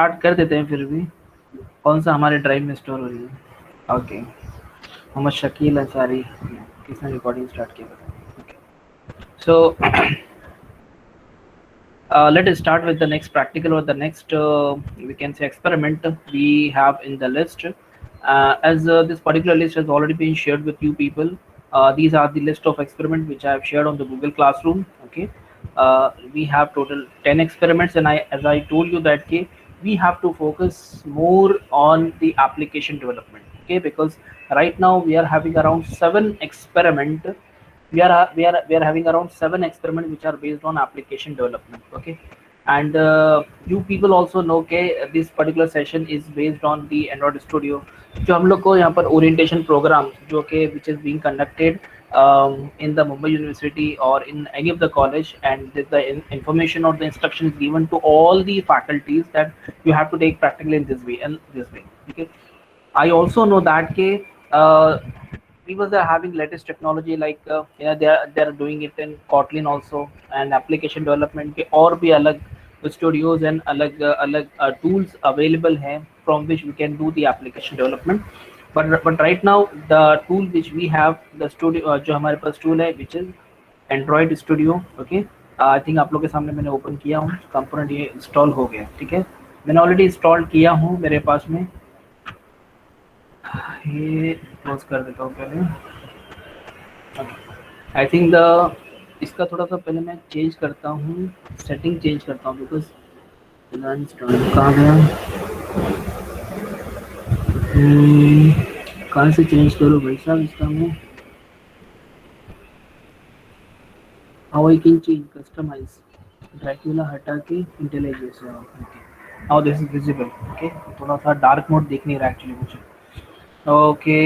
Start कर देते हैं फिर भी। कौन सा हमारे ड्राइव में स्टोर हो रही है? ओके, मोहम्मद शकील अंसारी, किसने रिकॉर्डिंग स्टार्ट किया? Okay, so let us start with the next practical or the next we can say experiment we have in the list. As this particular list has already been shared with you people, these are the list of experiments which I have shared on the Google Classroom. Okay, we have total 10 experiments, and as I told you that we have to focus more on the application development. Okay, because right now we are having around 7 experiment. We are having around 7 experiments which are based on application development. Okay, and you people also know this particular session is based on the Android Studio, जो हम लोग को यहाँ पर orientation program जो कि which is being conducted in the Mumbai University or in any of the college, and the information or the instruction is given to all the faculties that you have to take practically in this way and this way. Okay, I also know that uh, people are having latest technology like yeah, they are doing it in Kotlin also, and application development के और भी अलग studios and अलग tools available हैं from which we can do the application development. But right now the tool which we have, the studio जो हमारे पास tool है which is Android Studio. Okay, I think आप लोग के सामने मैंने ओपन किया हूँ, कंपोनेंट ये इंस्टॉल हो गया. ठीक है, मैंने ऑलरेडी इंस्टॉल किया हूँ मेरे पास में. ये क्लोज कर देता हूँ पहले. आई थिंक द इसका थोड़ा सा पहले मैं चेंज करता हूँ, सेटिंग चेंज करता हूँ बिकॉज कहाँ गया. कहाँ से चेंज करूँ भाई साहब इसका मैं. How I can change customize Dracula हटा के intelligence. Okay, how this is visible. Okay, थोड़ा सा डार्क मोड दिख नहीं रहा एक्चुअली मुझे. Okay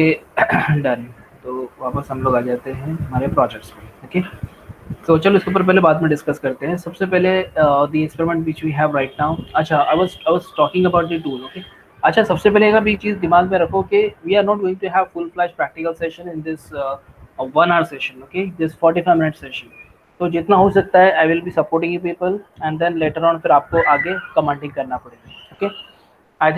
done. तो वापस हम लोग आ जाते हैं हमारे प्रोजेक्ट्स में. ओके, तो चलो इसके ऊपर पहले बाद में डिस्कस करते हैं. सबसे पहले the experiment which we have right now. अच्छा, I was talking about the tool. Okay, अच्छा सबसे पहले एक भी चीज़ दिमाग में रखो कि we are not going to have full flash practical session in this 1 hour session. Okay, this 45 minute session. तो जितना हो सकता है I will be supporting you people, and then later on फिर आपको आगे कमेंटिंग करना पड़ेगा. Okay, I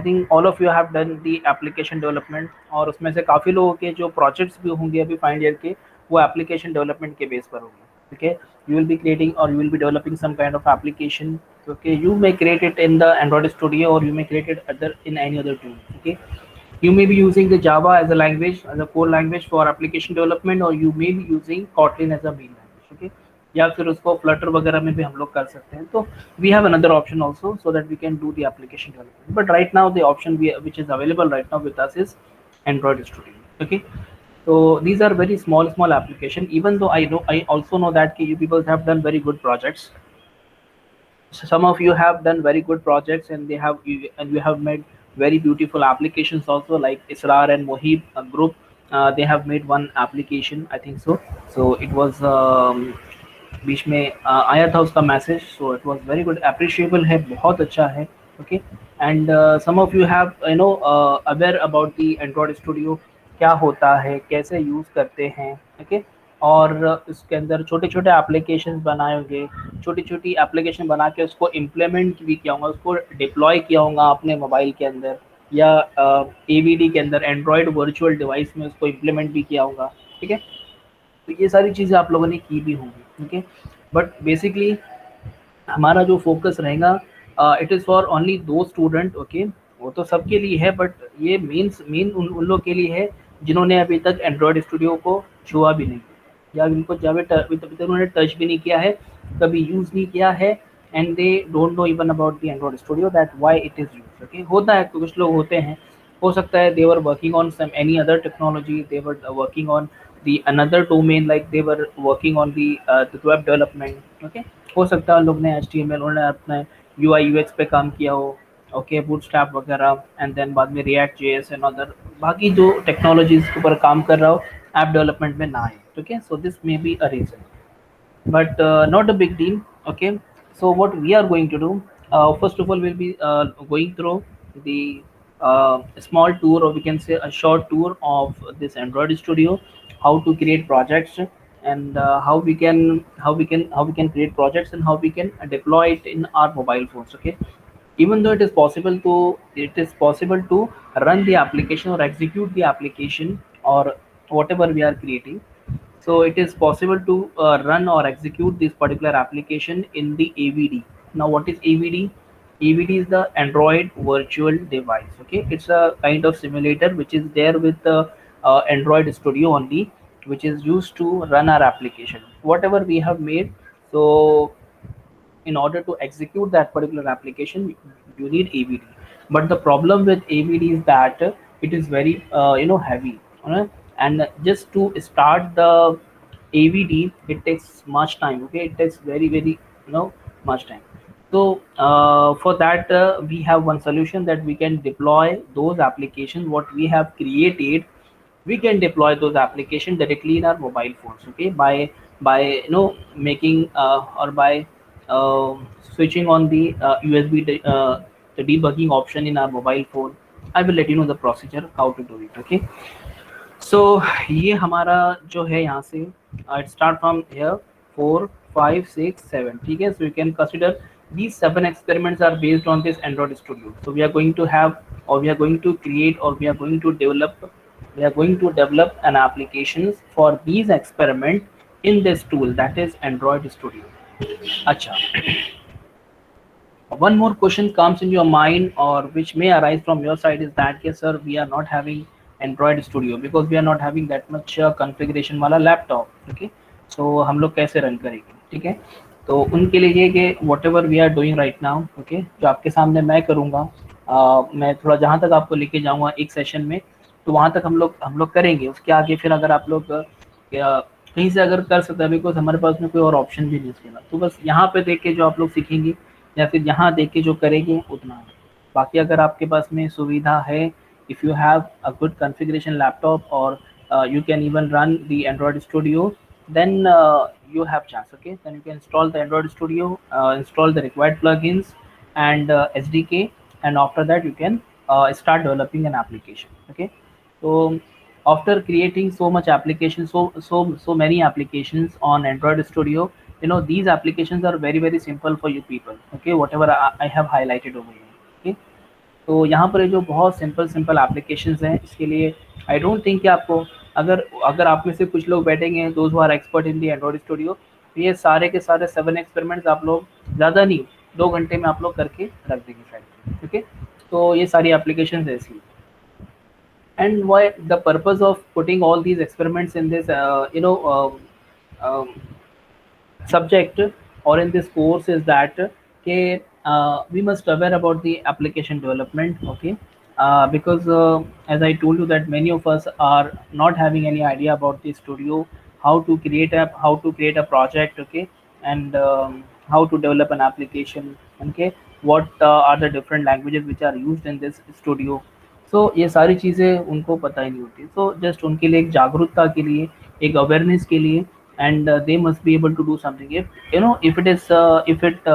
think all of you have done the application development, और उसमें से काफ़ी लोगों के जो प्रोजेक्ट्स भी होंगे अभी फाइनल ईयर के वो एप्लीकेशन डेवलपमेंट के बेस पर होंगे. Okay, you will be creating or you will be developing some kind of application. Okay, you may create it in the Android Studio or you may create it in any other tool. Okay, you may be using the Java as a language, as a core language for application development, or you may be using Kotlin as a main language. Okay, या फिर उसको Flutter वगैरह में भी हम लोग कर सकते हैं. तो we have another option also so that we can do the application development. But right now the option which is available right now with us is Android Studio. Okay, so these are very small application. Even though I also know that you people have done very good projects. So some of you have done very good projects, and you have made very beautiful applications also, like Israr and Mohib group. They have made one application, I think so. So it was बीच में आया था उसका message. So it was very good, appreciable है, बहुत अच्छा है. Okay, and some of you have aware about the Android studio, क्या होता है, कैसे यूज़ करते हैं. ओके, और इसके अंदर छोटे छोटे एप्लीकेशन बनाए होंगे, छोटी छोटी एप्लीकेशन बना के उसको इम्प्लीमेंट भी किया होगा, उसको डिप्लॉय किया होगा अपने मोबाइल के अंदर या AVD के अंदर, एंड्रॉयड वर्चुअल डिवाइस में उसको इम्प्लीमेंट भी किया होगा. ठीक है, तो ये सारी चीज़ें आप लोगों ने की भी होंगी. ओके, बट बेसिकली हमारा जो फोकस रहेगा, इट इज़ फॉर ओनली दो स्टूडेंट. ओके, वो तो सबके लिए है, बट ये मेन उन लोग के लिए है जिन्होंने अभी तक एंड्रॉयड स्टूडियो को छुआ भी नहीं, या जिनको अभी तक उन्होंने टच भी नहीं किया है, कभी यूज़ नहीं किया है, and they don't know even about the Android studio that why it is use. Okay, होता है, कुछ लोग होते हैं, हो सकता है they were working on some any other technology, they were working on the another domain, like they were working on the web development. Okay, हो सकता है लोग ने HTML उन्होंने अपने UI UX पे काम किया हो. ओके, बूटस्ट्रैप वगैरह, एंड देन बाद में रिएक्ट JS एंड अदर बाकी जो टेक्नोलॉजीज के ऊपर काम कर रहा हो ऐप डेवलपमेंट में ना आए. ठीक है, so this may be a reason, but not a big deal. Okay, so what we are going to do, first of all we'll be going through the small tour, or we can say a short tour of this Android Studio, how to create projects, and how we can create projects and how we can deploy it in our mobile phones. Okay, even though it is possible to run the application or execute the application or whatever we are creating. So it is possible to run or execute this particular application in the AVD. Now what is AVD? AVD is the Android virtual device. Okay, it's a kind of simulator which is there with the Android Studio only, which is used to run our application whatever we have made. So in order to execute that particular application you need AVD. But the problem with AVD is that it is very heavy, and just to start the AVD it takes much time. Okay, it takes very much time. So for that we have one solution that we can deploy those applications what we have created. We can deploy those applications directly in our mobile phones. Okay, by making or by uh, switching on the USB the debugging option in our mobile phone. I will let you know the procedure how to do it. Okay, so ये हमारा जो है यहाँ से it start from here 4 5 6 7. ठीक है, so you can consider these 7 experiments are based on this Android Studio. So we are going to have, or we are going to create, or we are going to develop an applications for these experiment in this tool that is Android Studio. अच्छा, one more question comes in your mind or which may arise from your side is that yes sir, we are not having Android Studio because we are not having that much configuration वाला laptop. Okay, so हम लोग कैसे run करेंगे? ठीक है, तो उनके लिए ये कि whatever we are doing right now, okay, जो आपके सामने मैं करूँगा, मैं थोड़ा जहाँ तक आपको लेके जाऊँगा एक सेशन में, तो वहाँ तक हम लोग करेंगे। उसके आगे फिर अगर आप लोग कहीं से अगर कर सकते हैं, बिकॉज हमारे पास में कोई और ऑप्शन भी नहीं उसके, तो बस यहाँ पे देख के जो आप लोग सीखेंगे या फिर यहाँ देख के जो करेंगे उतना है। बाकी अगर आपके पास में सुविधा है, if you have a good configuration laptop और you can even run the Android Studio, then you have chance. Okay, then you can install the Android Studio, install the required plugins and SDK, and after that you can start developing an application. Okay, so after creating so much applications, so many applications on Android Studio, these applications are very simple for you people. Okay, whatever I have highlighted over here. Okay, तो यहाँ पर ये जो बहुत simple applications हैं, इसके लिए I don't think कि आपको, अगर अगर आप में से कुछ लोग बैठेंगे those who are expert in the Android studio, तो ये सारे के सारे 7 एक्सपेरिमेंट्स आप लोग ज़्यादा नहीं 2 घंटे में आप लोग करके रख देंगे साइड। ओके, तो ये सारी एप्लीकेशंस ऐसी। And why the purpose of putting all these experiments in this subject or in this course is that okay, we must aware about the application development. Okay, because as I told you that many of us are not having any idea about the studio, how to create a project. Okay, and how to develop an application. Okay, what are the different languages which are used in this studio. So ये सारी चीज़ें उनको पता ही नहीं होती, so just उनके लिए एक जागरूकता के लिए, एक अवेयरनेस के लिए, and they must be able to do something. If it is if it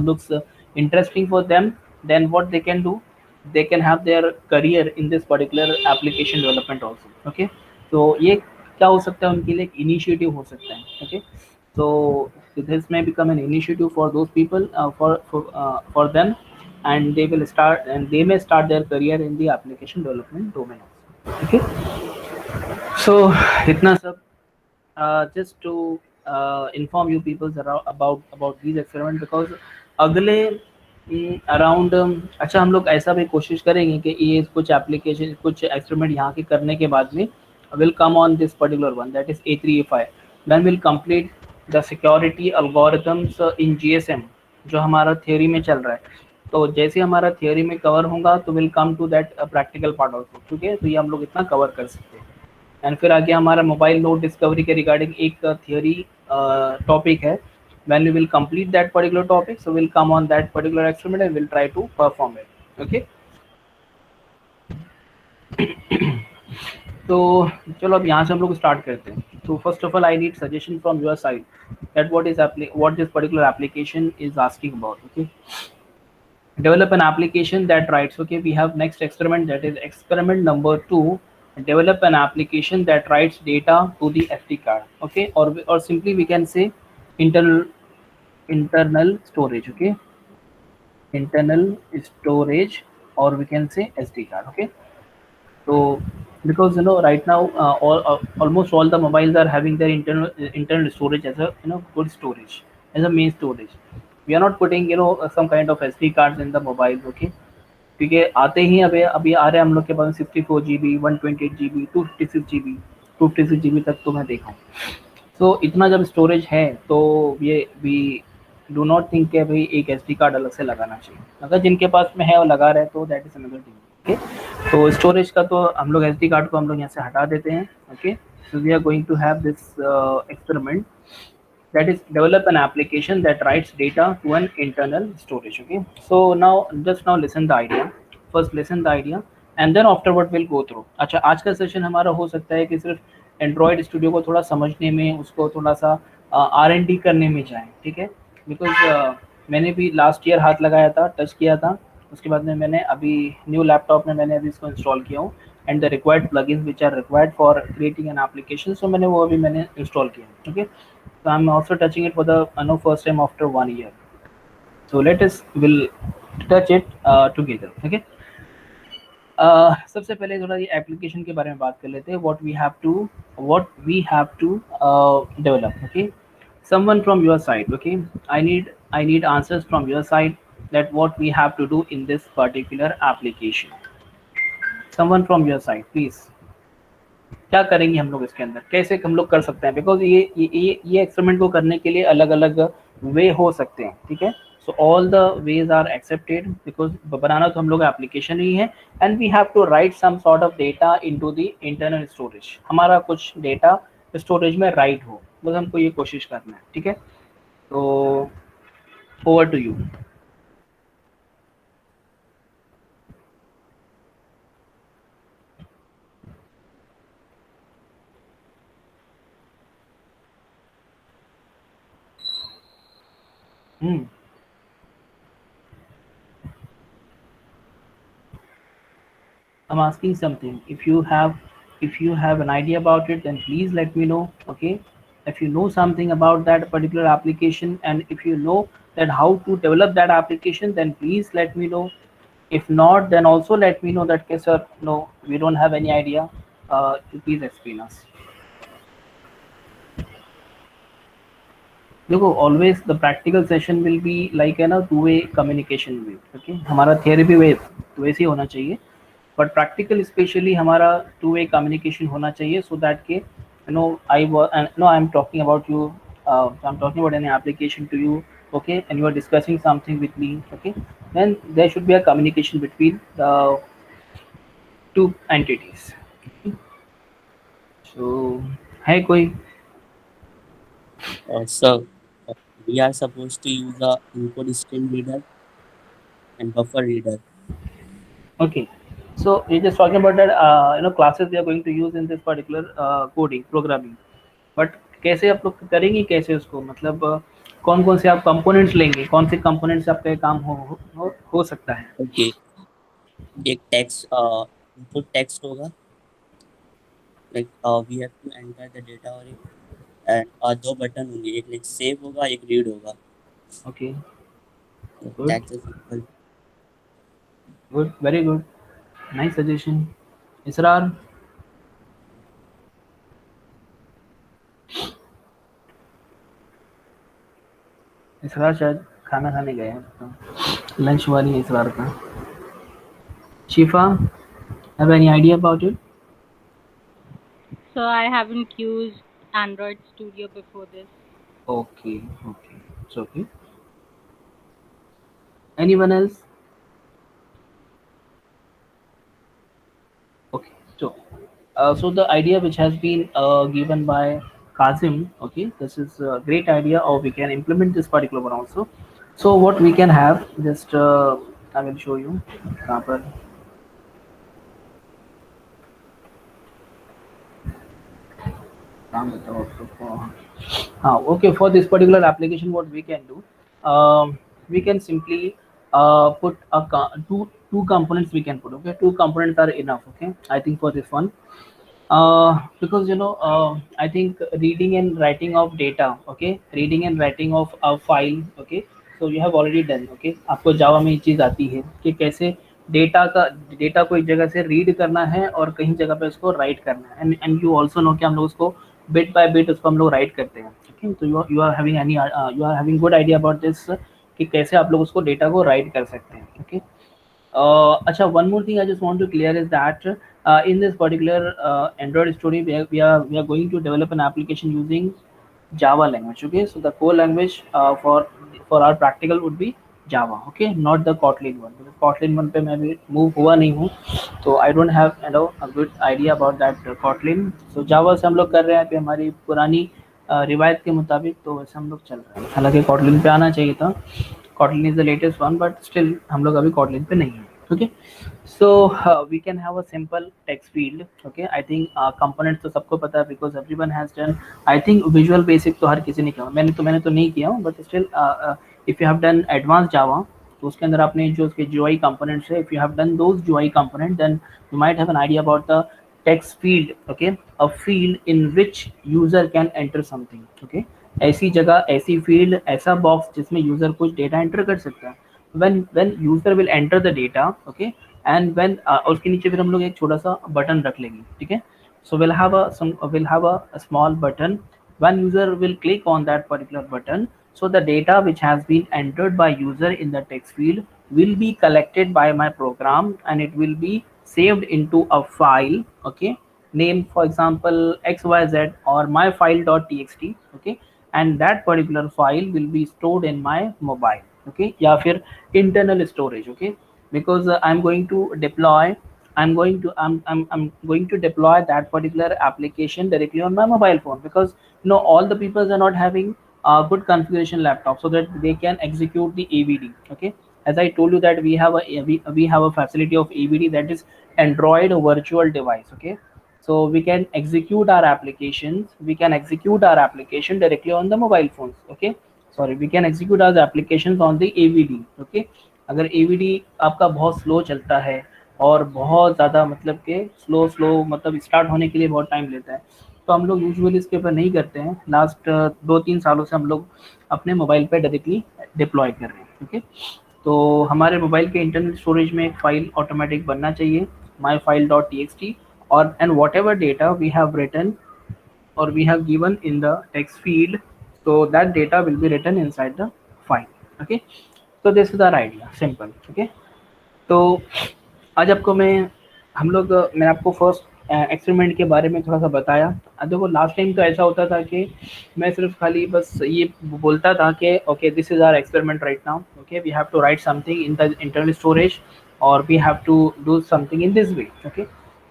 looks interesting for them, then what they can do, they can have their career in this particular application development also. Okay, so ये क्या हो सकता है उनके लिए, एक initiative हो सकता है. Okay, so this may become an initiative for those people, for them, and they may start their career in the application development domain also. Okay, so इतना सब just to inform you people about these experiment, because अगले around अच्छा हम लोग ऐसा भी कोशिश करेंगे कि ये कुछ एप्लीकेशन कुछ एक्सपेरिमेंट यहाँ के करने के बाद में will come on this particular one, that is A3A5, then we'll complete the security algorithms in GSM जो हमारा थियोरी में चल रहा है. तो जैसे हमारा थियोरी में कवर होगा तो will come to that practical part also. ठीक है, तो ये हम लोग इतना कवर कर सकते हैं. एंड फिर आगे हमारा मोबाइल नोट डिस्कवरी के रिगार्डिंग एक थियोरी टॉपिक है. when we will complete that particular topic, so we'll come on that particular experiment and we'll try to perform it. Okay, तो चलो अब यहाँ से हम लोग स्टार्ट करते हैं. तो first of all I need suggestion from your side that what this particular application is asking about. Okay, develop an application that writes, okay, we have next experiment, that is experiment number 2, develop an application that writes data to the SD card. Okay, or simply we can say internal storage. Okay, internal storage, or we can say SD card. Okay, so because right now almost all the mobiles are having their internal storage as a good storage, as a main storage. We are not putting some kind of SD cards in the mobile. Okay, क्योंकि आते ही अभी अभी आ रहे हैं हम लोग के पास 64 GB, 128 GB, 256 GB, 256 GB तक तो मैं देखा हूँ। सो इतना जब स्टोरेज है तो ये वी डू नॉट थिंक कि भाई एक एसडी कार्ड अलग से लगाना चाहिए। अगर जिनके पास में है और लगा रहे हैं तो that is another thing. Okay, तो स्टोरेज का तो हम लोग एसडी कार्ड को हम लोग यहाँ से हटा देते हैं। Okay, so we are going to have this experiment, that is develop an application that writes data to an internal storage. Okay, so now just now listen the idea, first listen the idea and then afterward we'll go through। अच्छा, आज का session हमारा हो सकता है कि सिर्फ Android studio को थोड़ा समझने में, उसको थोड़ा सा R&D करने में जाए। ठीक है, बिकॉज मैंने भी लास्ट ईयर हाथ लगाया था, टच किया था, उसके बाद में मैंने अभी न्यू लैपटॉप में मैंने अभी इसको इंस्टॉल किया हूँ and the required plugins which are required for creating an application, so मैंने वो अभी मैंने इंस्टॉल किया। Okay, so I'm also touching it for the first time after 1 year. So let us will touch it together. Okay. सबसे पहले थोड़ा ये application के बारे में बात कर लेते हैं। what we have to develop. Okay. Someone from your side. Okay. I need answers from your side that what we have to do in this particular application. Someone from your side, please. क्या करेंगे हम लोग इसके अंदर, कैसे हम लोग कर सकते हैं, बिकॉज ये एक्सपेरिमेंट को करने के लिए अलग अलग वे हो सकते हैं। ठीक है, so all the ways are accepted, because बनाना तो हम लोग एप्लीकेशन ही है and we have to write some sort of data into the internal storage. हमारा कुछ डेटा स्टोरेज में राइट हो, बस हमको ये कोशिश करना है। ठीक है, तो over to you. I'm asking something. If you have an idea about it, then please let me know. Okay. If you know something about that particular application and if you know that how to develop that application, then please let me know. If not, then also let me know that okay, sir, no, we don't have any idea. Please explain us. देखो, always the practical session will be like है ना, two way communication way. Okay, हमारा theory भी वे तो वैसे ही होना चाहिए, बट प्रैक्टिकल स्पेशली हमारा टू वे कम्युनिकेशन होना चाहिए, सो दैट के I am talking about you, I am talking about an application to you. Okay, and you are discussing something with me. Okay, then there should be a communication between the two entities. So है कोई? So we are supposed to use a input stream reader and buffer reader. Okay, so we're just talking about that classes we are going to use in this particular coding programming, but कैसे आप लोग करेंगे, कैसे उसको मतलब कौन कौन से आप कंपोनेंट्स लेंगे, कौन से कंपोनेंट्स आपका काम हो सकता है? Okay, एक text input text होगा, like we have to enter the data और and दो बटन होंगे, एक like save होगा, एक read होगा. Okay, So good, that's a simple. good, very good, nice suggestion. इसरार? इसरार शायद खाना खाने गए हैं, तो लंच हुआ नहीं है इसरार का। शिफा, have any idea about it? So I haven't used Android Studio before this. Okay, okay, it's okay. Anyone else? Okay, so the idea which has been given by Kazim, okay, this is a great idea, or we can implement this particular one also. So what we can have, just I will show you. यहाँ पर काम बताओ आप लोग को। हाँ, okay, for this particular application what we can do, we can simply put two components we can put. Okay, two components are enough. Okay, I think for this one, because I think reading and writing of data, okay, reading and writing of a file, okay, so you have already done, okay, आपको जावा में ये चीज़ आती है कि कैसे data को एक जगह से रीड करना है और कहीं जगह पे उसको राइट करना है, एंड यू ऑल्सो नो कि हम लोग उसको बिट बाय बिट उसको हम लोग राइट करते हैं, ओके। तो you are having any you are having good idea about this कि कैसे आप लोग उसको डेटा को राइट कर सकते हैं, okay. Acha, one more thing I just want to clear is that in this particular Android story, we are going to develop an application using Java language. Okay, so the core language for our practical would be Java. Okay, not the Kotlin one. Because Kotlin one पे मैं भी move हुआ नहीं हूँ, तो I don't have a good idea about that Kotlin. So Java से हम लोग कर रहे हैं, अभी हमारी पुरानी रिवायत के मुताबिक तो वैसे हम लोग चल रहे हैं। हालांकि Kotlin पे आना चाहिए था, Kotlin is the latest one, but still हम लोग अभी Kotlin पे नहीं है, okay. So we can have a simple text field, okay. I think components तो सबको पता है because everyone has done. I think visual basic तो हर किसी ने किया, मैंने तो नहीं किया हूँ, but still if you have done advanced Java तो उसके अंदर आपने जो उसके GUI components है, if you have done those GUI components, then you might have an idea about the text field, okay, a field in which user can enter something, okay. ऐसी जगह, ऐसी फील्ड, ऐसा बॉक्स जिसमें user कुछ data enter कर सकता है। when user will enter the data, okay, and when और उसके नीचे फिर हम लोग एक छोटा सा बटन रख लेंगे, ठीक है। so we'll have a small button. When user will click on that particular button, so the data which has been entered by user in the text field will be collected by my program and it will be saved into a file, okay, name for example xyz or myfile.txt, okay, and that particular file will be stored in my mobile, okay, या फिर internal storage, okay, because I'm going to deploy that particular application directly on my mobile phone, because all the people are not having a good configuration laptop so that they can execute the AVD, okay. As I told you that we have a facility of AVD, that is Android virtual device, okay. So we can execute our applications, directly on the mobile phones, okay. Sorry, we can execute our applications on the AVD, okay. अगर AVD आपका बहुत slow चलता है और बहुत ज़्यादा मतलब के स्लो मतलब स्टार्ट होने के लिए बहुत टाइम लेता है, तो हम लोग यूजुअली इसके ऊपर नहीं करते हैं। लास्ट 2-3 सालों से हम लोग अपने मोबाइल पे डायरेक्टली डिप्लॉय कर रहे हैं, ओके। तो हमारे मोबाइल के इंटरनल स्टोरेज में एक फाइल ऑटोमेटिक बनना चाहिए, myfile.txt, और and whatever data we have written or we have given in the text field, so that data will be written inside the file, okay. So this is our idea, simple, okay. तो आज आपको मैंने आपको first experiment के बारे में थोड़ा सा बताया। देखो लास्ट टाइम तो ऐसा होता था कि मैं सिर्फ खाली बस ये बोलता था कि okay this is our experiment right now, okay, we have to write something in the internal storage और we have to do something in this way, okay.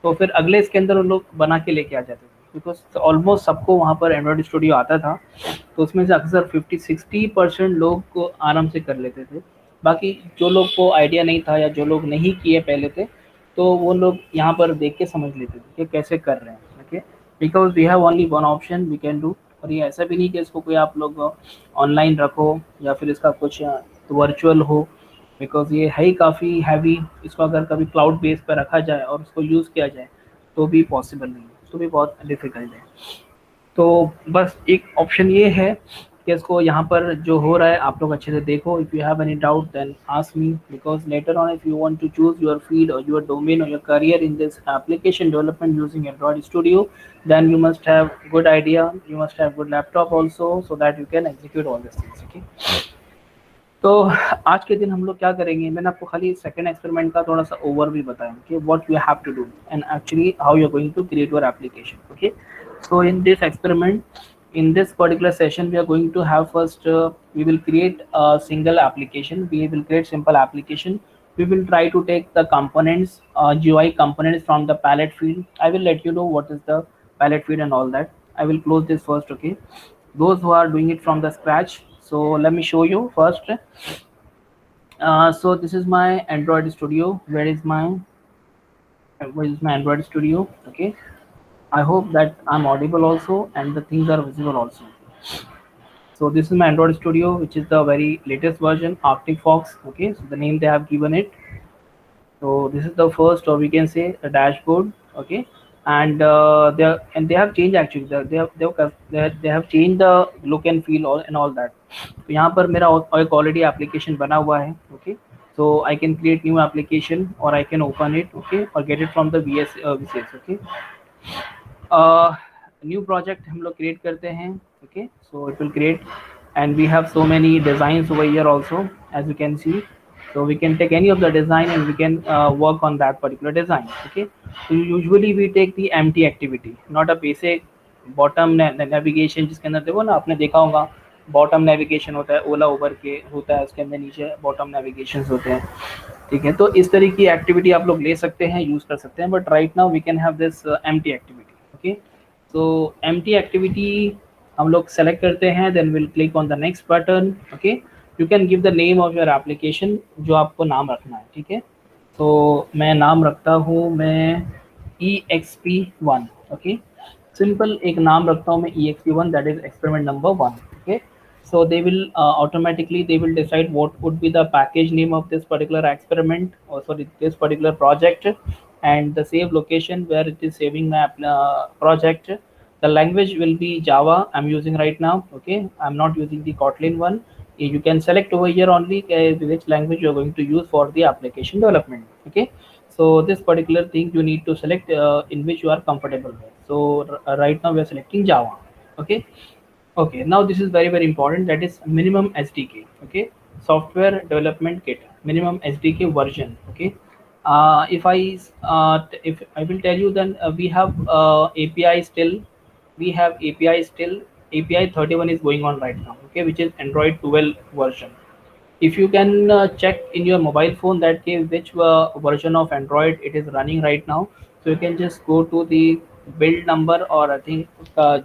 तो फिर अगले इसके अंदर उन लोग बना के लेके आ जाते थे, बिकॉज ऑलमोस्ट सबको वहाँ पर एंड्रॉयड स्टूडियो आता था, तो उसमें से अक्सर 50-60% लोग को आराम से कर लेते थे। बाकी जो लोग को आइडिया नहीं था या जो लोग नहीं किए पहले थे, तो वो लोग यहाँ पर देख के समझ लेते थे कि कैसे कर रहे हैं, okay, because we have only one option we can do. और ये ऐसा भी नहीं कि इसको कोई आप लोग ऑनलाइन रखो या फिर इसका कुछ वर्चुअल हो, बिकॉज ये है ही काफ़ी हैवी। इसको अगर कभी क्लाउड बेस पर रखा जाए और उसको यूज़ किया जाए तो भी पॉसिबल नहीं है, तो भी बहुत डिफ़िकल्ट है। तो बस एक ऑप्शन ये है कि इसको यहाँ पर जो हो रहा है आप लोग अच्छे से देखो। If you have any doubt then ask me, because later on if you want to choose your field और योर डोमेन और your career in this application development using Android studio, then you must have good idea, you must have good laptop also, so that you can execute all these things, okay. तो आज के दिन हम लोग क्या करेंगे, मैंने आपको खाली सेकंड एक्सपेरिमेंट का थोड़ा सा ओवरव्यू बताया कि what you have to do and actually how you are going to create your application, okay. So in this experiment, in this particular session we are going to have first we will create a single application, we will create simple application. We will try to take the components, GUI components from the palette field. I will let you know what is the palette field and all that. I will close this first, okay. Those who are doing it from the scratch, so let me show you first. So this is my Android studio. Where is my Android studio, okay. I hope that I'm audible also and the things are visible also. So this is my Android studio, which is the very latest version, Arctic Fox, okay. So the name they have given it. So this is the first, or we can say the dashboard, okay. And they have changed actually. They have changed the look and feel and all that. तो यहाँ पर मेरा एक already application बना हुआ है, okay. So I can create new application और I can open it, okay, और get it from the VCS, okay. New project हम लोग क्रिएट करते हैं, okay. So it will create and we have so many designs over here also, as you can see. So we can take any of the design and we can work on that particular design, okay. So usually we take the empty activity, not a basic bottom navigation, जिसके अंदर देखो ना, आपने देखा होगा bottom navigation होता है, ओला उबर के होता है, उसके अंदर नीचे बॉटम नेविगेशन होते हैं, ठीक है। तो इस तरह की एक्टिविटी आप लोग ले सकते हैं, यूज कर सकते हैं, but right now we can have this empty activity, okay. तो एम्प्टी एक्टिविटी हम लोग सेलेक्ट करते हैं, then will click on the next button, okay. You can give the name of your application, जो आपको नाम रखना है, ठीक है। तो मैं नाम रखता हूँ, मैं EXP1, ओके। सिंपल एक नाम रखता हूँ मैं EXP1, that is experiment number 1, okay. So they will automatically they will decide what would be the package name of this particular experiment, or sorry, this particular project, and the save location where it is saving my project. The language will be Java I'm using right now, okay. I'm not using the Kotlin one. You can select over here only which language you're going to use for the application development, okay. So this particular thing you need to select in which you are comfortable with. So right now we are selecting Java, okay. Okay, now this is very important, that is minimum SDK, okay. Software development kit minimum SDK version, okay. If I will tell you, then we have API still, we have API 31 is going on right now, okay, which is Android 12 version. If you can check in your mobile phone that which version of Android it is running right now, so you can just go to the build number, और I think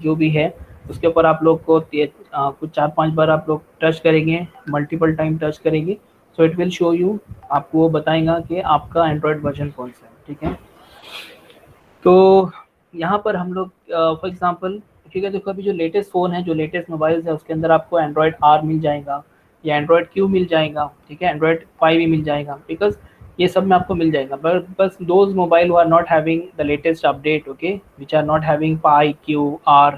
जो भी है उसके ऊपर आप लोग को कुछ 4-5 बार आप लोग टच करेंगे, मल्टीपल टाइम टच करेंगे, सो इट विल शो यू, आपको वो बताएगा कि आपका एंड्रॉयड वर्जन कौन सा है, ठीक है। तो यहाँ पर हम लोग फॉर एग्जांपल, ठीक है, देखो अभी जो लेटेस्ट फ़ोन है, जो लेटेस्ट मोबाइल्स है, उसके अंदर आपको एंड्रॉयड R मिल जाएगा या एंड्रॉयड Q मिल जाएगा, ठीक है, एंड्रॉयड 5 भी मिल जाएगा, बिकॉज ये सब में आपको मिल जाएगा, बट बस those mobile who are not having the latest update, okay, which are not having pie Q R,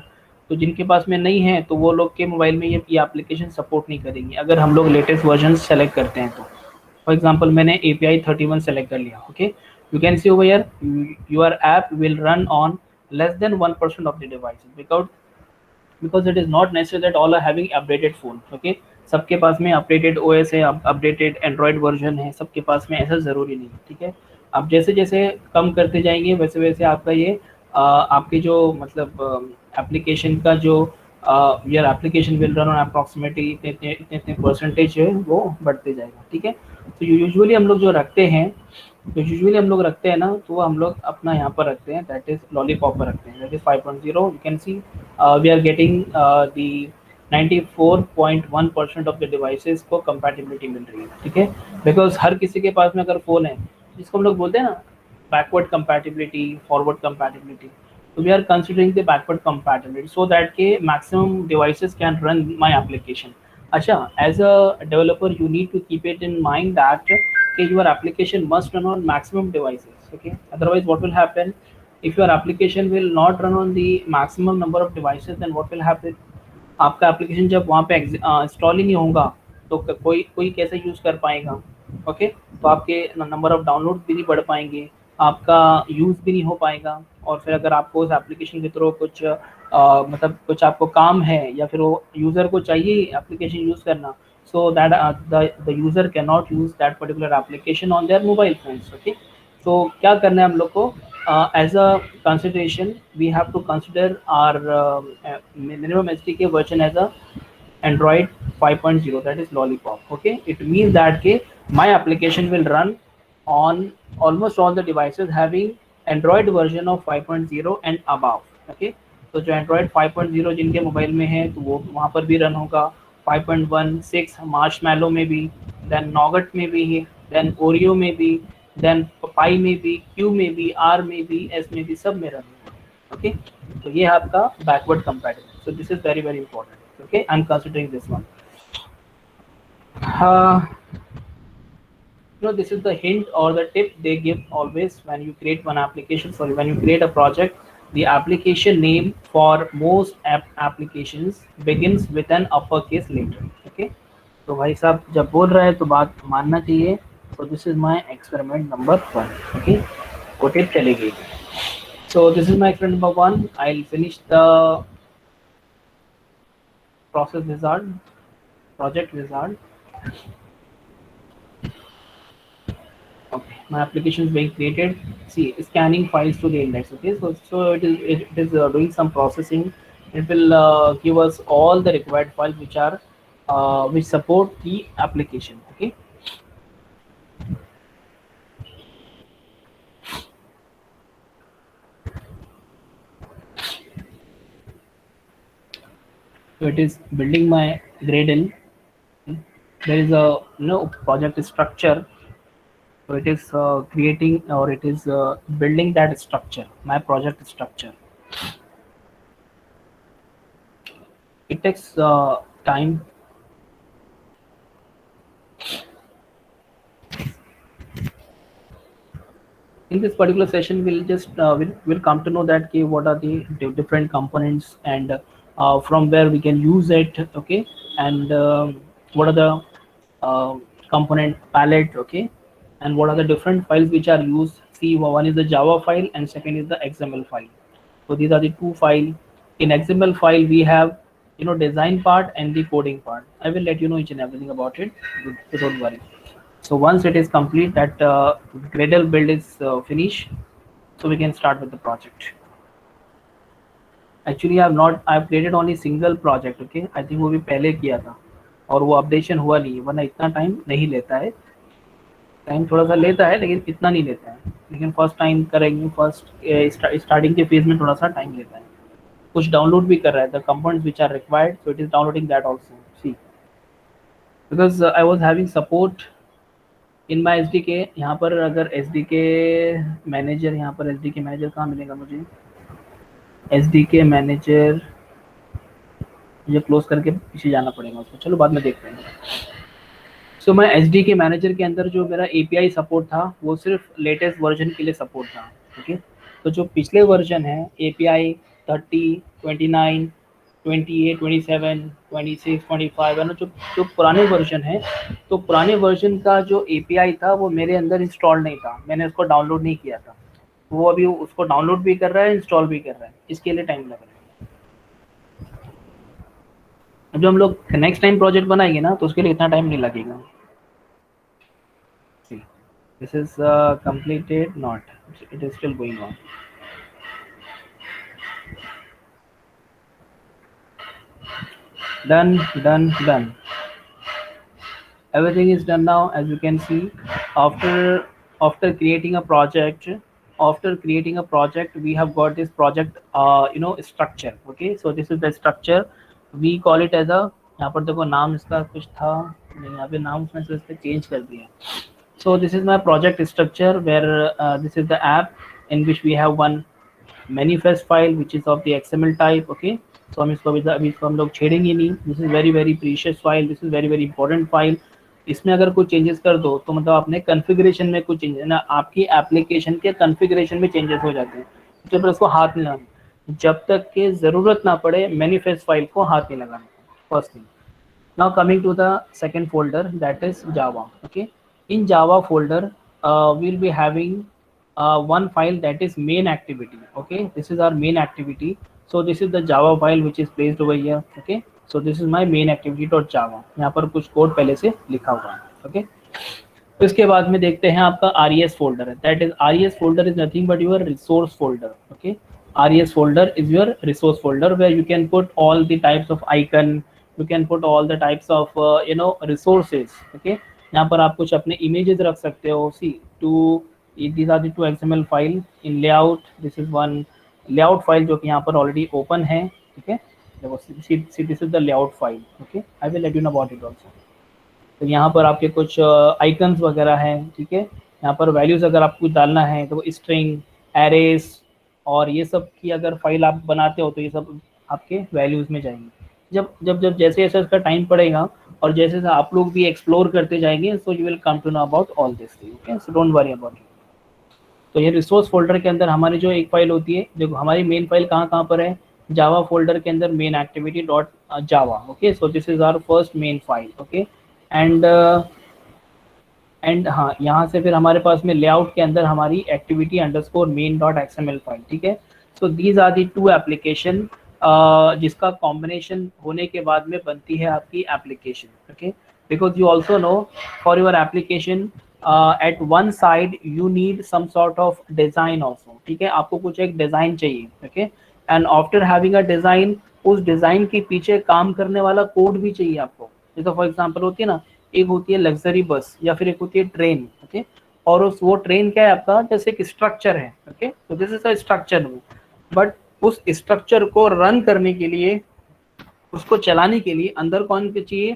तो जिनके पास में नहीं है तो वो लोग के मोबाइल में ये एप्लीकेशन सपोर्ट नहीं करेंगी अगर हम लोग लेटेस्ट वर्जन सेलेक्ट करते हैं तो। फॉर एग्जाम्पल मैंने API 31 सेलेक्ट कर लिया, okay. You can see over here, your app will run on less than 1% of the devices, because it is not necessary that all are having updated phone, okay. सबके पास में updated OS है, updated Android version है, सबके पास में ऐसा ज़रूरी नहीं है, ठीक है। आप जैसे जैसे कम करते जाएंगे वैसे वैसे आपका ये आपके जो मतलब एप्लीकेशन का जो your application will run on approximately इतने परसेंटेज है वो बढ़ते जाएगा, ठीक है। तो यूजुअली हम लोग जो रखते हैं, ना, तो हम लोग अपना यहाँ पर रखते हैं, दैट इज लॉलीपॉप पर रखते हैं, that is 5.0। You can see we are getting the 94.1% of the devices को कंपैटिबिलिटी मिल रही है, ठीक है। बिकॉज हर किसी के पास में अगर फ़ोन है, जिसको हम लोग बोलते हैं ना backward compatibility, forward compatibility, so we are considering the backward compatibility so that के maximum devices can run my application. अच्छा, as a developer you need to keep it in mind that your application must run on maximum devices, okay. Otherwise what will happen, if your application will not run on the maximum number of devices, then what will happen, आपका application जब वहाँ पे install ही नहीं होगा तो कोई कैसे use कर पाएगा, ओके। तो आपके नंबर ऑफ डाउनलोड भी नहीं बढ़ पाएंगे, आपका यूज़ भी नहीं हो पाएगा, और फिर अगर आपको उस एप्लीकेशन के थ्रू कुछ मतलब कुछ आपको काम है या फिर वो यूज़र को चाहिए एप्लीकेशन यूज़ करना, so that the user can not use that particular application on their mobile phones, okay. तो क्या करना है हम लोग को, as a consideration we have to consider our minimum SDK version as a Android 5.0, that is Lollipop, okay. It means that my application will run on almost all the devices having Android version of 5.0 and above, okay. तो जो Android 5.0 जिनके mobile में है तो वो वहाँ पर भी रन होगा, 5.1, 6 मार्शमैलो में भी, देन नॉगट में भी है, देन ओरियो में भी, देन पाई में भी, Q में भी, R में भी, S में भी, सब में रन होगा, ओके। तो ये है आपका backward compatible, so this is very important, okay. I'm considering this one. This is the hint or the tip they give always when you create one application, sorry, when you create a project, The application name for most applications begins with an uppercase letter. Okay, तो भाई साहब जब बोल रहा है तो बात मानना चाहिए. So this is my experiment number 1. Okay, put it चलेगी. So this is my experiment number 1. I'll finish the process wizard, project wizard. Okay, my application is being created. See, scanning files to the index. Okay, so it is doing some processing. It will give us all the required files which are which support the application. Okay. So it is building my Gradle. There is a project structure. So it is creating, or it is building that structure, my project structure. It takes time. In this particular session, we'll just we'll come to know that okay, what are the different components, and from where we can use it. Okay, and what are the uh, component palette. Okay, and what are the different files which are used. See, one is the Java file and second is the XML file. So these are the two files. In XML file we have design part and the coding part. I will let you know each and everything about it, so don't worry. So once it is complete, that Gradle build is finished, so we can start with the project. Actually I've created only single project. Okay, I think वो भी पहले किया था और वो updation हुआ नहीं, वरना इतना टाइम नहीं लेता है. टाइम थोड़ा सा लेता है लेकिन इतना नहीं लेता है. लेकिन फर्स्ट टाइम करेंगे, फर्स्ट स्टार्टिंग के फेज में थोड़ा सा टाइम लेता है. कुछ डाउनलोड भी कर रहा है, the components which are required, so it is downloading that also. See, because I was having support in my SDK. यहाँ पर अगर एसडीके मैनेजर, यहाँ पर एसडीके मैनेजर कहाँ मिलेगा मुझे? एसडीके मैनेजर मुझे क्लोज करके पीछे जाना पड़ेगा उसको, चलो बाद में देखते हैं. सो मैं एसडीके मैनेजर के अंदर जो मेरा एपीआई सपोर्ट था वो सिर्फ लेटेस्ट वर्जन के लिए सपोर्ट था. ओके, तो जो पिछले वर्जन है एपीआई 30, 29, 28, 27, 26, 25 है ना, जो जो पुराने वर्जन है, तो पुराने वर्जन का जो एपीआई था वो मेरे अंदर इंस्टॉल नहीं था, मैंने उसको डाउनलोड नहीं किया था. वो अभी उसको डाउनलोड भी कर रहा है, इंस्टॉल भी कर रहा है, इसके लिए टाइम लग रहा है. अब जो हम लोग नेक्स्ट टाइम प्रोजेक्ट बनाएंगे ना तो उसके लिए इतना टाइम नहीं लगेगा. This is completed, not, it is still going on. Done, done, done. Everything is done now. As you can see, after creating a project, we have got this project structure. Okay, so this is the structure. We call it as a, यहाँ पर देखो नाम इसका कुछ था नहीं, यहाँ पे नाम उसमें से इसने चेंज कर दिया. So this is my project structure, where this is the app in which we have one manifest file which is of the XML type. Okay, so हम इसको अभी इसको हम लोग छेड़ेंगे नहीं. This is very very precious file, this is very very important file. इसमें अगर कुछ चेंजेस कर दो तो मतलब आपने कॉन्फ़िगरेशन में कुछ चेंजेस ना, आपकी एप्लीकेशन के कॉन्फ़िगरेशन में चेंजेस हो जाते हैं, तो फिर उसको हाथ नहीं लगाना जब तक कि ज़रूरत ना पड़े. मैनिफेस्ट फाइल को हाथ नहीं लगाना, first thing. Now coming to the second folder, that is Java. Okay, in Java folder we'll be having one file that is main activity. Okay, this is our main activity. So this is the Java file which is placed over here. Okay, so this is my main activity.java. यहाँ पर कुछ code पहले से लिखा हुआ है. Okay, तो इसके बाद में देखते हैं आपका RES folder है. That is RES folder is nothing but your resource folder. Okay, RES folder is your resource folder where you can put all the types of icon, you can put all the types of resources. Okay, यहाँ पर आप कुछ अपने images रख सकते हो. See, these are the two XML file. In layout, this is one layout file जो कि यहाँ पर already open है. ठीक है, देखो, see this is the layout file. Okay, I will let you know about it also. तो यहाँ पर आपके कुछ आइकन्स वगैरह हैं. ठीक है, यहाँ पर वैल्यूज़ अगर आपको डालना है तो स्ट्रिंग, एरेस और ये सब की अगर फाइल आप बनाते हो तो ये सब आपके वैल्यूज़ में जाएंगे. जब जब जब जैसे जैसे इसका टाइम पड़ेगा और जैसे जैसे आप लोग भी एक्सप्लोर करते जाएंगे, so you will come to know about all this thing. Okay, so don't worry about it. तो ये रिसोर्स फोल्डर के अंदर हमारी जो एक फाइल होती है, देखो हमारी मेन फाइल कहाँ पर है, जावा फोल्डर के अंदर main activity dot Java. Okay, so this is our first main file. Okay, and हाँ, यहाँ से फिर हमारे पास में लेआउट के अंदर हमारी activity underscore main dot XML file. ठीक है, so these are the two application जिसका कॉम्बिनेशन होने के बाद में बनती है आपकी application. Okay, because you also know for your application at one side you need some sort of design also. ठीक है, आपको कुछ एक डिजाइन चाहिए। Okay, and after having a design, उस डिजाइन के पीछे काम करने वाला कोड भी चाहिए आपको। जैसे फॉर एग्जाम्पल होती है ना, एक होती है लग्जरी बस या फिर एक होती है ट्रेन। ओके, और उस वो ट्रेन क्या है आपका, जैसे एक स्ट्रक्चर है। ओके, तो this is a structure, but उस स्ट्रक्चर को रन करने के लिए, उसको चलाने के लिए अंदर कौन के चाहिए,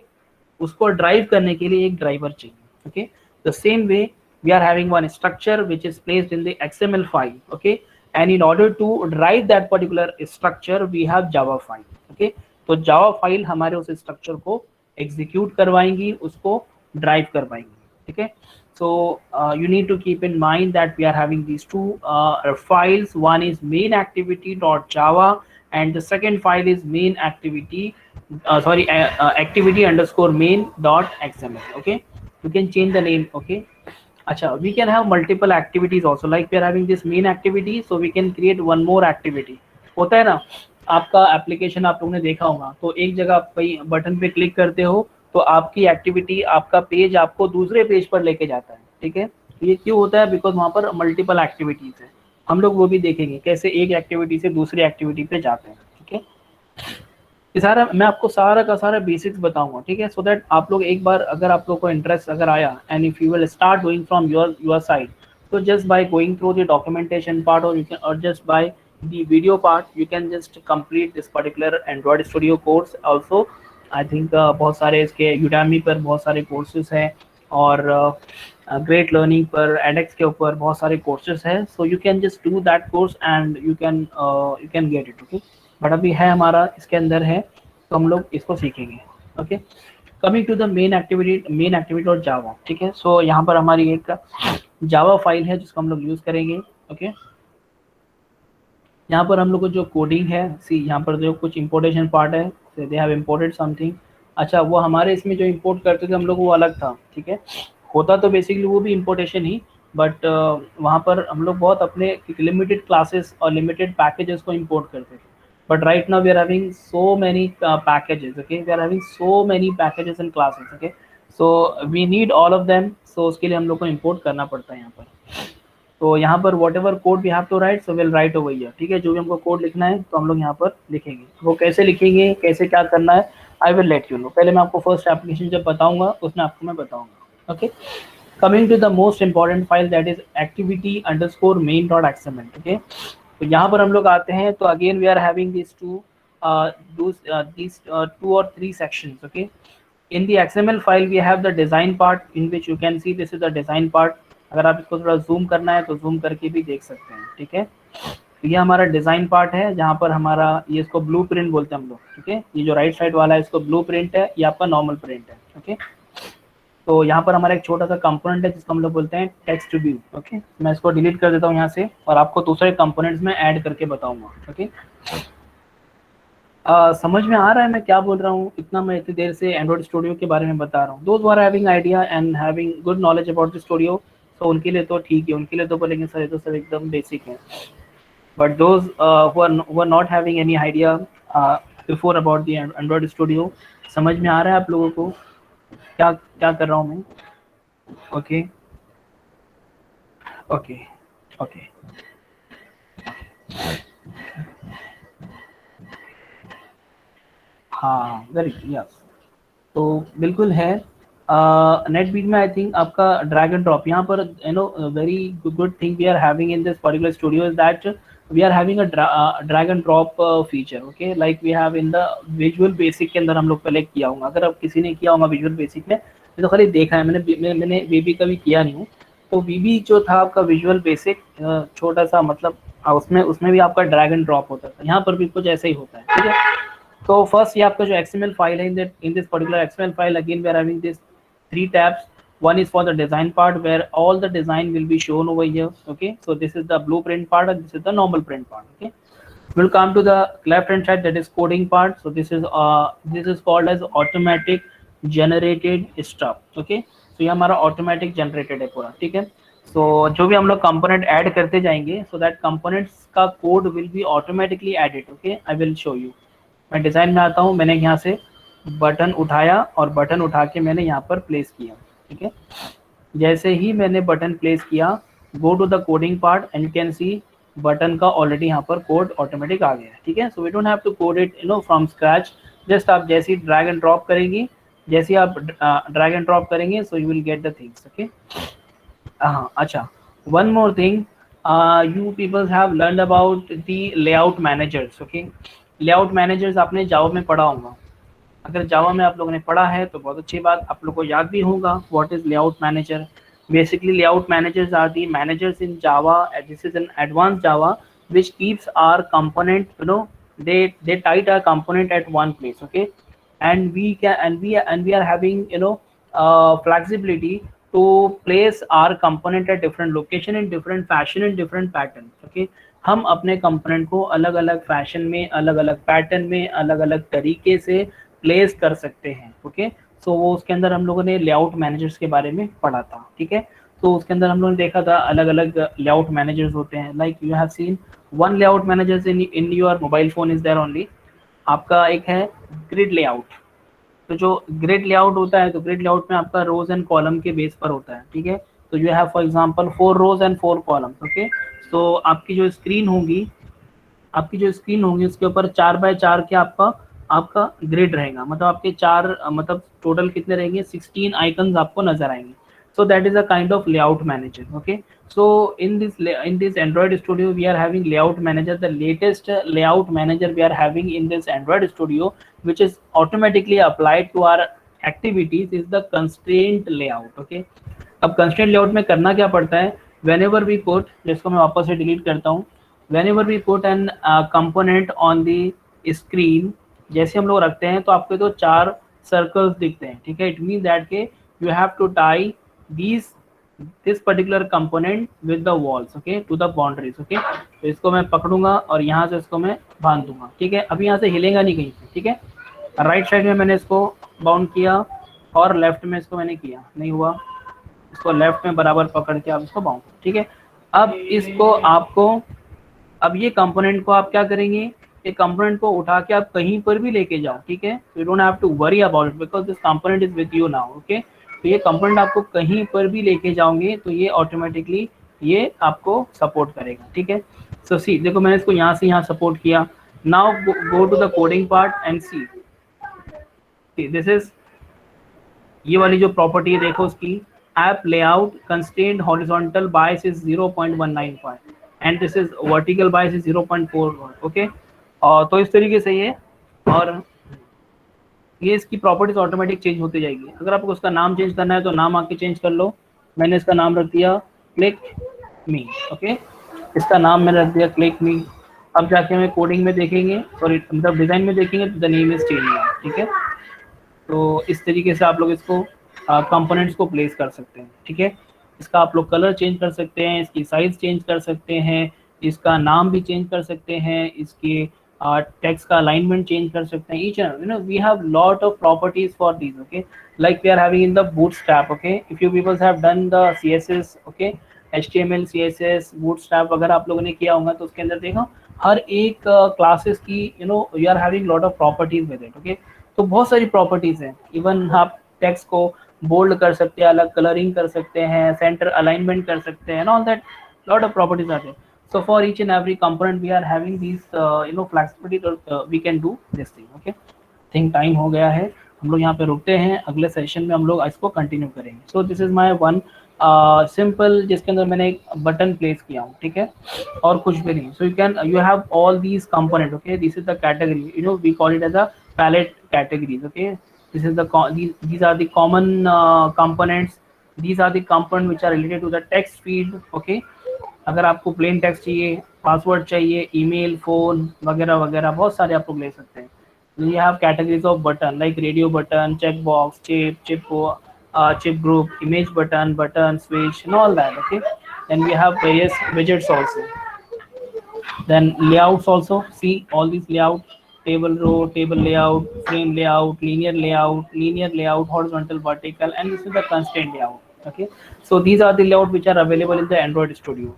उसको ड्राइव करने के लिए एक ड्राइवर चाहिए। Okay, the same way we are having one structure which is placed in the XML file. Okay, and in order to drive that particular structure we have Java file. Okay, तो Java file हमारे उस structure को execute करवाएंगी, उसको drive करवाएंगी। ठीक है, so you need to keep in mind that we are having these two files. One is main activity.java and the second file is main activity activity underscore main dot xml. Okay, you can change the name. Okay, अच्छा, we can have multiple activities also, like we are having this main activity, so we can create one more activity. होता है ना, आपका application आप लोगों ने देखा होगा, तो एक जगह आप कहीं बटन पे क्लिक करते हो तो आपकी एक्टिविटी, आपका पेज आपको दूसरे पेज पर लेके जाता है। ठीक है, ये क्यों होता है, बिकॉज वहाँ पर मल्टीपल एक्टिविटीज है। हम लोग वो भी देखेंगे कैसे एक एक्टिविटी से दूसरी एक्टिविटी पे जाते हैं। ठीक है, ये सारा मैं आपको सारा का सारा बेसिक्स बताऊंगा। ठीक है, सो दैट आप लोग एक बार अगर आप लोग को इंटरेस्ट अगर आया and if you will start doing from your side, तो just by going through the documentation part और यू कैन, और just by the video part, you can just complete this particular Android studio course also. I think बहुत सारे इसके Udemy पर बहुत सारे courses हैं, और ग्रेट लर्निंग पर एडेक्स के ऊपर बहुत सारे कोर्सेज हैं। So you can just do that course and you can get it. Okay, but अभी है हमारा इसके अंदर है, तो हम लोग इसको सीखेंगे। Okay, coming to the main activity और जावा। ठीक है, सो यहाँ पर हमारी एक जावा फाइल है जिसको हम लोग यूज करेंगे। ओके, यहाँ पर हम लोग को जो कोडिंग है, सी यहाँ पर जो कुछ इंपोर्टेशन पार्ट है, दे हैव इम्पोर्टेड समथिंग। अच्छा, वो हमारे इसमें जो इम्पोर्ट करते थे हम लोग वो अलग था। ठीक है, होता तो बेसिकली वो भी इम्पोर्टेशन ही, बट वहाँ पर हम लोग बहुत अपने लिमिटेड क्लासेस और लिमिटेड पैकेजेस को इम्पोर्ट करते थे। But right now we are having so many packages. Okay, we are having so many packages and classes. Okay, so we need all of them. So उसके लिए हम लोग को import करना पड़ता है यहाँ पर। तो यहाँ पर whatever code we have to write, so we'll write over here. ठीक है, जो भी हमको कोड लिखना है तो हम लोग यहाँ पर लिखेंगे। वो कैसे लिखेंगे, कैसे क्या करना है, I will let you know. पहले मैं आपको फर्स्ट एप्लीकेशन जब बताऊंगा उसमें आपको मैं बताऊंगा। Okay, coming to the most important file, that is activity underscore main dot xml. Okay, तो यहाँ पर हम लोग आते हैं, तो again we are having this two or three sections. Okay, in the XML file we have the design part in which you can see this is the design part. अगर आप इसको थोड़ा जूम करना है तो जूम करके भी देख सकते हैं। ठीक है, तो ये हमारा डिजाइन पार्ट है जहाँ पर हमारा ये इसको ब्लू प्रिंट बोलते हैं हम लोग। ठीक है, ये जो राइट साइड वाला है इसको ब्लू प्रिंट है, ये आपका नॉर्मल प्रिंट है। ओके, तो यहाँ पर हमारा एक छोटा सा कंपोनेंट है जिसको हम लोग बोलते हैं टेक्स्ट व्यू। ओके, मैं इसको डिलीट कर देता हूँ यहाँ से और आपको दूसरे कंपोनेंट्स में ऐड करके बताऊंगा। ओके, समझ में आ रहा है मैं क्या बोल रहा हूँ, इतना मैं इतनी देर से एंड्रॉइड स्टूडियो के बारे में बता रहा हूँ। Those who are having idea and having good knowledge about the studio, तो उनके लिए तो ठीक है, उनके लिए तो बोलेंगे सर ये तो सर एकदम बेसिक है। But those who are not having any idea before about the Android studio, समझ में आ रहा है आप लोगों को क्या क्या कर रहा हूँ मैं? ओके ओके ओके, हाँ वेरी यस, तो बिल्कुल है। नेटबीट में आई थिंक आपका ड्रैग एंड ड्रॉप यहाँ पर, you know very good thing we are having in this particular studio is that we are having a drag and drop feature. Okay, like we have in the Visual Basic के अंदर हम लोग पहले किया होगा। अगर आप किसी ने किया होगा विजुअल बेसिक में, तो खाली देखा है मैंने वीबी कभी किया नहीं हूँ। तो वीबी जो था आपका विजुअल बेसिक छोटा सा, मतलब उसमें भी आपका ड्रैग एंड ड्रॉप होता था, यहाँ पर भी कुछ ऐसा ही होता है। ठीक है, तो फर्स्ट ये आपका जो XML फाइल है, in this particular XML file again we are having this 3 tabs. One is for the design part where all the design will be shown over here. Okay, so this is the blueprint part and this is the normal print part. Okay, we'll come to the left hand side, that is coding part. So this is called as automatic generated stuff. Okay, so ये हमारा automatic generated है पूरा, ठीक है. So जो भी हम लोग component ऐड करते जाएंगे, so that components का code will be automatically added. Okay, I will show you. मैं डिज़ाइन में आता हूँ, मैंने यहाँ से बटन उठाया और बटन उठा के मैंने यहाँ पर प्लेस किया, ठीक है. जैसे ही मैंने बटन प्लेस किया, go to the coding part and you can see button का ऑलरेडी यहाँ पर कोड ऑटोमेटिक आ गया है, ठीक है. So we don't have to code it from scratch. Just आप जैसे ही ड्रैग एंड ड्रॉप करेंगी, जैसे आप ड्रैग एंड ड्रॉप करेंगे, सो you will get the things. Okay, हाँ, अच्छा, one more thing, you people have learned about the layout managers. Okay, layout managers आपने जावा में पढ़ा होगा. अगर जावा में आप लोगों ने पढ़ा है तो बहुत अच्छी बात, आप लोगों को याद भी होगा what is layout manager. Basically layout managers are the managers in Java. This is an advance Java which keeps our component, they tight our component at one place. Okay, and we are having flexibility to place our component at different location in different fashion in different pattern. Okay, हम अपने component को अलग अलग fashion में, अलग अलग pattern में, अलग अलग तरीके से प्लेस कर सकते हैं. ओके, सो वो उसके अंदर हम लोगों ने लेआउट मैनेजर्स के बारे में पढ़ा था, ठीक है. तो उसके अंदर हम लोगों ने देखा था अलग अलग लेआउट मैनेजर्स होते हैं. Like you have seen one layout managers in your mobile phone is there only. आपका एक है ग्रिड लेआउट. तो जो ग्रिड लेआउट होता है, तो ग्रिड लेआउट में आपका रोज एंड कॉलम के बेस पर होता है, ठीक है. तो you have for example 4 rows and 4 columns. Okay, तो आपकी जो स्क्रीन होगी उसके ऊपर 4x4 के आपका ग्रिड रहेगा. मतलब आपके 4 मतलब टोटल कितने रहेंगे, 16 आइकन्स आपको नजर आएंगे. So that is a kind of layout manager. Okay, so in this Android Studio we are having layout manager. The latest layout manager we are having in this Android Studio, which is automatically applied to our activities, is the constraint layout. Okay, अब constraint layout में करना क्या पड़ता है, whenever we put, जिसको मैं वापस से डिलीट करता हूँ, whenever we put an component on the screen, जैसे हम लोग रखते हैं तो आपको तो 4 सर्कल्स दिखते हैं, ठीक है. इट मीन दैट के you have to tie this particular component with the walls. Okay, to the boundaries. Okay, तो इसको मैं पकड़ूंगा और यहाँ से इसको मैं बांध दूंगा, ठीक है. अभी यहाँ से हिलेगा नहीं कहीं से, ठीक है. राइट साइड में मैंने इसको बाउंड किया और लेफ्ट में इसको मैंने किया, नहीं हुआ. इसको लेफ्ट में बराबर पकड़ के आप इसको बाउंड, ठीक है. अब इसको आपको, अब ये कंपोनेंट को आप क्या करेंगे, ये कंपोनेंट को उठा के आप कहीं पर भी लेके जाओ, ठीक है. You don't have to worry about it because this component is with you now. Okay, तो ये कंपोनेंट आपको कहीं पर भी लेके जाओगे तो ये ऑटोमेटिकली ये आपको सपोर्ट करेगा, ठीक है. सो सी, देखो मैंने इसको यहाँ से यहाँ सपोर्ट किया. Now go to the coding part and see, this is ये वाली जो प्रॉपर्टी है, देखो उसकी app layout constraint horizontal bias is 0.195 and this is vertical bias is 0.41. Okay, और तो इस तरीके से ये, और ये इसकी प्रॉपर्टीज ऑटोमेटिक चेंज होती जाएगी. अगर आपको उसका नाम चेंज करना है तो नाम आके चेंज कर लो. मैंने इसका नाम रख दिया क्लिक मी. ओके, इसका नाम मैंने रख दिया क्लिक मी. अब जाके हमें कोडिंग में देखेंगे, सॉरी मतलब डिज़ाइन में देखेंगे तो द नेम इज चेंज, ठीक है. तो इस तरीके से आप लोग इसको कंपोनेंट्स को प्लेस कर सकते हैं, ठीक है. इसका आप लोग कलर चेंज कर सकते हैं, इसकी साइज चेंज कर सकते हैं, इसका नाम भी चेंज कर सकते हैं, इसके text का alignment change कर सकते हैं. each and we have lot of properties for these. Okay, like we are having in the bootstrap. Okay, if you people have done the CSS, okay, HTML CSS bootstrap अगर आप लोगों ने किया होगा तो उसके अंदर देखो हर एक क्लासेस की we are having lot of properties with it. Okay, तो बहुत सारी properties हैं. even आप text को bold कर सकते हैं, अलग coloring कर सकते हैं, center alignment कर सकते हैं, and all that lot of properties are there. So for each and every component we are having these flexibility, we can do this thing. Okay, think time हो गया है, हम लोग यहाँ पे रुकते हैं. अगले सेशन में हम लोग इसको कंटिन्यू करेंगे. So this is my one simple, जिसके अंदर मैंने एक बटन प्लेस किया हूँ, ठीक है, और कुछ भी नहीं. So you have all these component. Okay, this is the category, we call it as a palette categories. Okay, this is these are the common components. These are the components which are related to the text field. Okay, अगर आपको plain text चाहिए, password चाहिए, email, phone वगैरह वगैरह बहुत सारे आप लोग ले सकते हैं. You have categories of button like radio button, check box, chip chip group, image button, switch, and all that. Okay, then we have various widgets also. Then layouts also, see all these layout, table row, table layout, frame layout, linear layout, horizontal, vertical, and this is the constraint layout. Okay, so these are the layout which are available in the Android Studio.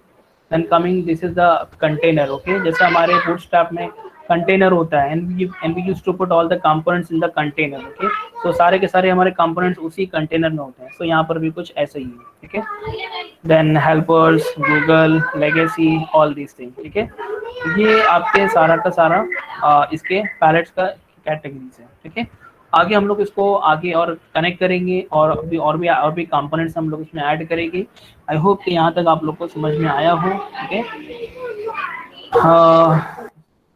Then coming, this is the container. Okay, जैसे हमारे bootstrap में container होता है, and we used to put all the components in the container. Okay, so सारे के सारे हमारे components उसी container में होते हैं. So यहाँ पर भी कुछ ऐसे ही है. ठीक है, then helpers, Google, legacy, all these thing. ठीक है, ये आपके सारा का सारा इसके पैलेट्स का कैटेगरीज है. ठीक है, आगे हम लोग इसको आगे और कनेक्ट करेंगे और भी कंपोनेंट्स हम लोग इसमें ऐड करेंगे. आई होप कि यहाँ तक आप लोग को समझ में आया हो. ठीक है,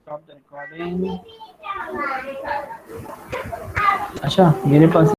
स्टॉप द रिकॉर्डिंग. अच्छा, मेरे पास